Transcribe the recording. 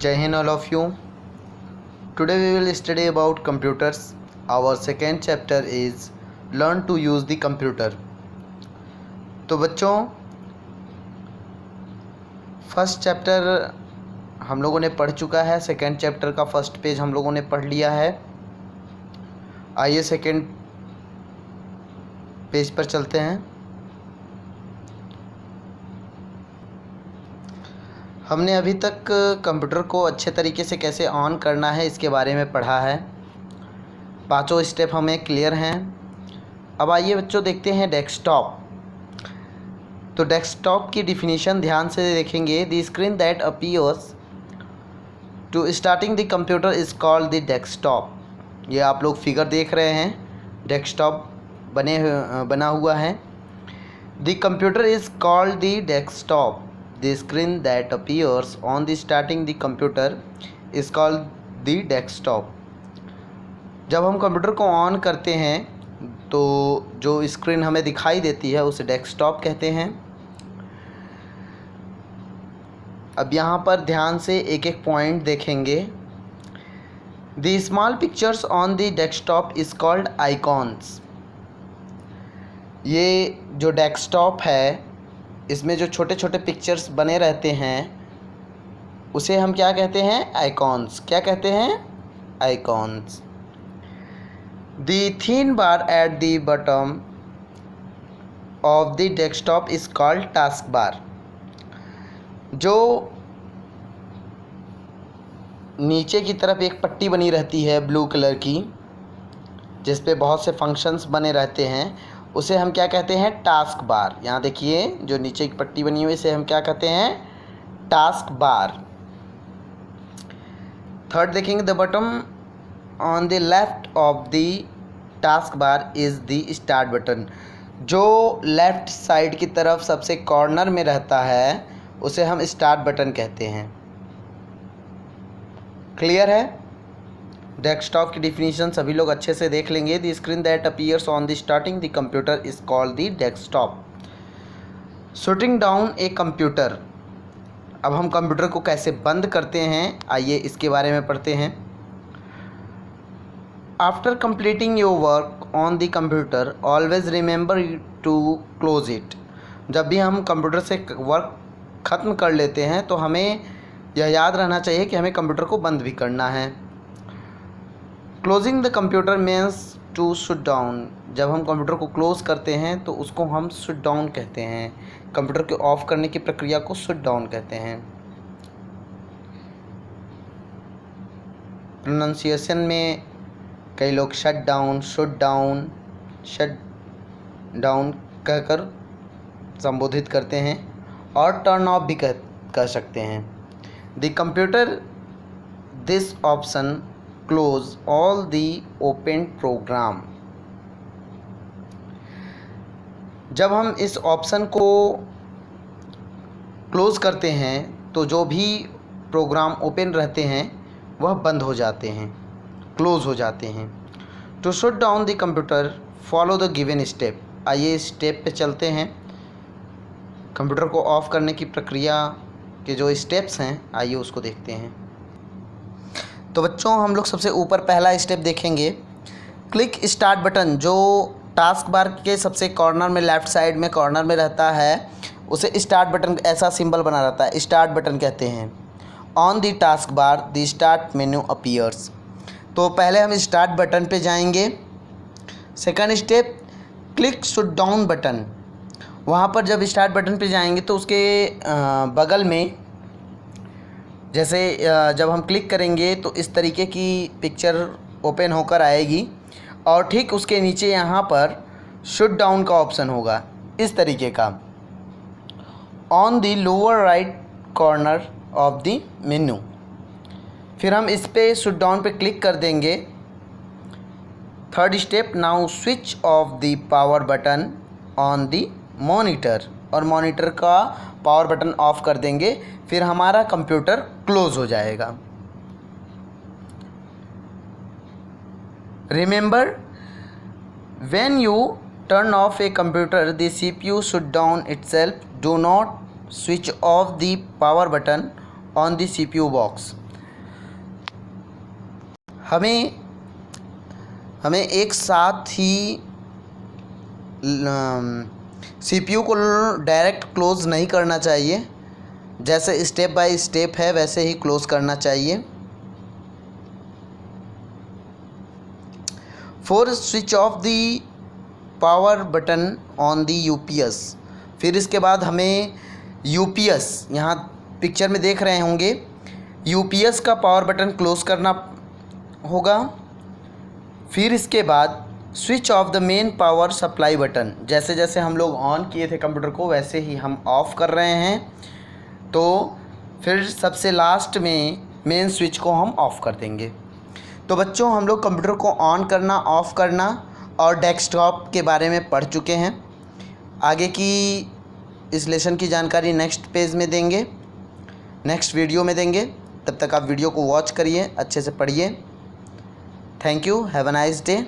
Jai Hind all of you. Today we will study about computers. Our second chapter is Learn to use the computer. तो बच्चों first chapter हम लोगों ने पढ़ चुका है। सेकेंड चैप्टर का फर्स्ट पेज हम लोगों ने पढ़ लिया है। आइए सेकेंड पेज पर चलते हैं। हमने अभी तक कंप्यूटर को अच्छे तरीके से कैसे ऑन करना है इसके बारे में पढ़ा है। पांचों स्टेप हमें क्लियर हैं। अब आइए बच्चों देखते हैं डेस्कटॉप। तो डेस्कटॉप की डिफिनीशन ध्यान से देखेंगे। The screen that appears to starting the computer is called the desktop. ये आप लोग फिगर देख रहे हैं, डेस्कटॉप बना हुआ है। The computer is called the desktop. The screen that appears on the starting the computer is called the desktop. जब हम कंप्यूटर को ऑन करते हैं तो जो स्क्रीन हमें दिखाई देती है उसे डेस्कटॉप कहते हैं। अब यहाँ पर ध्यान से एक एक पॉइंट देखेंगे। The small pictures on the desktop is called icons. ये जो डेस्कटॉप है इसमें जो छोटे छोटे पिक्चर्स बने रहते हैं उसे हम क्या कहते हैं? आइकॉन्स। क्या कहते हैं? Icons. The thin bar at the bottom of the desktop is called task bar. जो नीचे की तरफ एक पट्टी बनी रहती है ब्लू कलर की, जिस पे बहुत से फंक्शंस बने रहते हैं, उसे हम क्या कहते हैं? Task bar. यहाँ देखिए जो नीचे की पट्टी बनी हुई इसे हम क्या कहते हैं? Task bar. थर्ड देखेंगे, the button on the left of the task bar is the start button. जो लेफ्ट साइड की तरफ सबसे कॉर्नर में रहता है उसे हम स्टार्ट बटन कहते हैं। क्लियर है? डेस्कटॉप की डिफिनीशन सभी लोग अच्छे से देख लेंगे। The screen that appears on the starting the computer is called the desktop. Shutting down a computer. अब हम कंप्यूटर को कैसे बंद करते हैं आइए इसके बारे में पढ़ते हैं। After completing your work on the computer always remember to close it. जब भी हम कंप्यूटर से वर्क ख़त्म कर लेते हैं तो हमें यह याद रहना चाहिए कि हमें कंप्यूटर को बंद भी करना है। Closing the computer means to shut down. जब हम कंप्यूटर को क्लोज़ करते हैं तो उसको हम शट डाउन कहते हैं। कंप्यूटर के ऑफ करने की प्रक्रिया को शट डाउन कहते हैं। प्रोनाउंसिएशन में कई लोग शट डाउन कहकर संबोधित करते हैं और टर्न ऑफ भी कह सकते हैं। The computer this option close all the open program। जब हम इस ऑप्शन को क्लोज़ करते हैं तो जो भी प्रोग्राम ओपन रहते हैं वह बंद हो जाते हैं, क्लोज़ हो जाते हैं। To shut down the computer follow the given step. आइए स्टेप पे चलते हैं। कंप्यूटर को ऑफ़ करने की प्रक्रिया के जो स्टेप्स हैं आइए उसको देखते हैं। तो बच्चों हम लोग सबसे ऊपर पहला स्टेप देखेंगे, क्लिक स्टार्ट बटन। जो टास्क बार के सबसे कॉर्नर में लेफ़्ट साइड में कॉर्नर में रहता है उसे स्टार्ट बटन ऐसा सिंबल बना रहता है, स्टार्ट बटन कहते हैं। On the task bar the start menu appears. तो पहले हम स्टार्ट बटन पे जाएंगे। Second step, click shut down button. वहाँ पर जब स्टार्ट बटन पे जाएंगे तो उसके बगल में जैसे जब हम क्लिक करेंगे तो इस तरीके की पिक्चर ओपन होकर आएगी और ठीक उसके नीचे यहाँ पर शट डाउन का ऑप्शन होगा इस तरीके का, on the lower right corner of the menu. फिर हम इस पे शट डाउन पे क्लिक कर देंगे। Third step, now switch off the power button on the monitor. और मॉनिटर का पावर बटन ऑफ कर देंगे, फिर हमारा कंप्यूटर क्लोज हो जाएगा। Remember, when U turn off a computer the CPU shut down itself. Do not switch off the power button on the CPU box. हमें एक साथ ही CPU को डायरेक्ट क्लोज़ नहीं करना चाहिए, जैसे स्टेप बाय स्टेप है वैसे ही क्लोज़ करना चाहिए। 4 switch off the power button on the UPS। फिर इसके बाद हमें UPS, यहाँ पिक्चर में देख रहे होंगे, UPS का पावर बटन क्लोज़ करना होगा। फिर इसके बाद switch off the main power supply button, जैसे जैसे हम लोग ऑन किए थे कंप्यूटर को वैसे ही हम ऑफ़ कर रहे हैं, तो फिर सबसे लास्ट में मेन स्विच को हम ऑफ़ कर देंगे। तो बच्चों, हम लोग कंप्यूटर को ऑन करना, ऑफ़ करना और डेस्कटॉप के बारे में पढ़ चुके हैं। आगे की इस लेसन की जानकारी नेक्स्ट पेज में देंगे, नेक्स्ट वीडियो में देंगे। तब तक आप वीडियो को वॉच करिए, अच्छे से पढ़िए। Thank you, have a nice day.